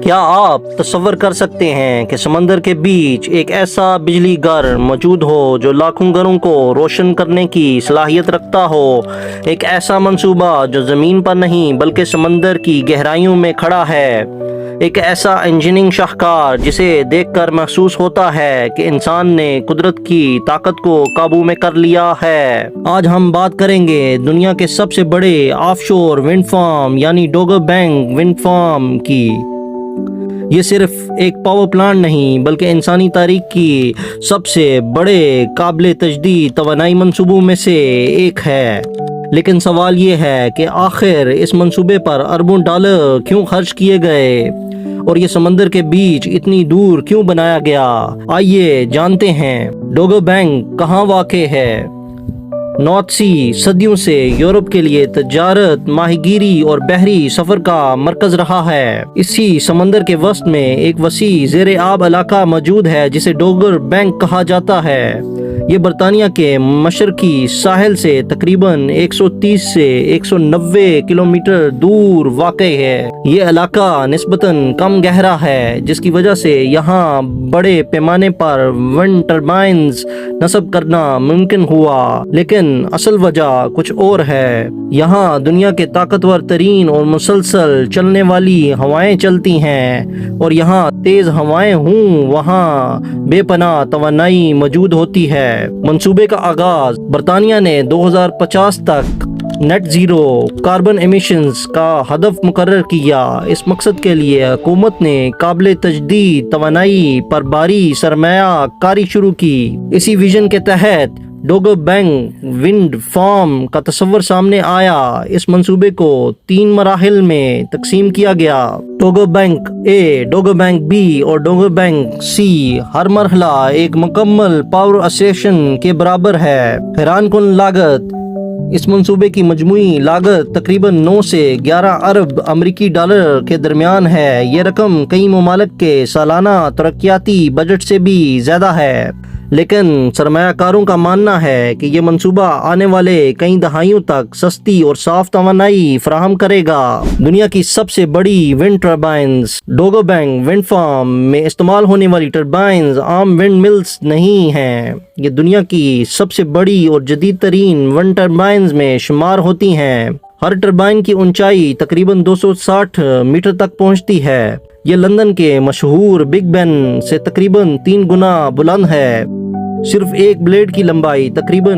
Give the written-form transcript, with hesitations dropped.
کیا آپ تصور کر سکتے ہیں کہ سمندر کے بیچ ایک ایسا بجلی گھر موجود ہو جو لاکھوں گھروں کو روشن کرنے کی صلاحیت رکھتا ہو؟ ایک ایسا منصوبہ جو زمین پر نہیں بلکہ سمندر کی گہرائیوں میں کھڑا ہے۔ ایک ایسا انجینئرنگ شاہکار جسے دیکھ کر محسوس ہوتا ہے کہ انسان نے قدرت کی طاقت کو قابو میں کر لیا ہے۔ آج ہم بات کریں گے دنیا کے سب سے بڑے آف شور ونڈ فارم یعنی ڈوگر بینک ونڈ فارم کی۔ یہ صرف ایک پاور پلانٹ نہیں بلکہ انسانی تاریخ کی سب سے بڑے قابل تجدید توانائی منصوبوں میں سے ایک ہے۔ لیکن سوال یہ ہے کہ آخر اس منصوبے پر اربوں ڈالر کیوں خرچ کیے گئے اور یہ سمندر کے بیچ اتنی دور کیوں بنایا گیا؟ آئیے جانتے ہیں۔ ڈوگر بینک کہاں واقع ہے؟ نارتھ سی صدیوں سے یورپ کے لیے تجارت، ماہی گیری اور بحری سفر کا مرکز رہا ہے۔ اسی سمندر کے وسط میں ایک وسیع زیر آب علاقہ موجود ہے جسے ڈوگر بینک کہا جاتا ہے۔ یہ برطانیہ کے مشرقی ساحل سے تقریباً 130 سے 190 کلومیٹر دور واقع ہے۔ یہ علاقہ نسبتاً کم گہرا ہے جس کی وجہ سے یہاں بڑے پیمانے پر ونڈ ٹربائنز نصب کرنا ممکن ہوا، لیکن اصل وجہ کچھ اور ہے۔ یہاں دنیا کے طاقتور ترین اور مسلسل چلنے والی ہوائیں چلتی ہیں، اور یہاں تیز ہوائیں ہوں وہاں بے پناہ توانائی موجود ہوتی ہے۔ منصوبے کا آغاز برطانیہ نے 2050 تک نیٹ زیرو کاربن ایمیشنز کا ہدف مقرر کیا۔ اس مقصد کے لیے حکومت نے قابل تجدید توانائی پر بھاری سرمایہ کاری شروع کی۔ اسی ویژن کے تحت ڈوگر بینک ونڈ فارم کا تصور سامنے آیا۔ اس منصوبے کو 3 مراحل میں تقسیم کیا گیا: ڈوگر بینک اے، ڈوگر بینک بی اور ڈوگر بینک سی۔ ہر مرحلہ ایک مکمل پاور اسٹیشن کے برابر ہے۔ حیران کن لاگت: اس منصوبے کی مجموعی لاگت تقریباً 9 سے 11 ارب امریکی ڈالر کے درمیان ہے۔ یہ رقم کئی ممالک کے سالانہ ترقیاتی بجٹ سے بھی زیادہ ہے، لیکن سرمایہ کاروں کا ماننا ہے کہ یہ منصوبہ آنے والے کئی دہائیوں تک سستی اور صاف توانائی فراہم کرے گا۔ دنیا کی سب سے بڑی ونڈ ٹربائنز ڈوگر بینک ونڈ فارم میں استعمال ہونے والی ٹربائنز عام ونڈ ملز نہیں ہیں۔ یہ دنیا کی سب سے بڑی اور جدید ترین ونڈ ٹربائنز میں شمار ہوتی ہیں۔ ہر ٹربائن کی اونچائی تقریباً 260 میٹر تک پہنچتی ہے۔ یہ لندن کے مشہور بگ بین سے تقریباً 3 گنا بلند ہے۔ صرف ایک بلیڈ کی لمبائی تقریباً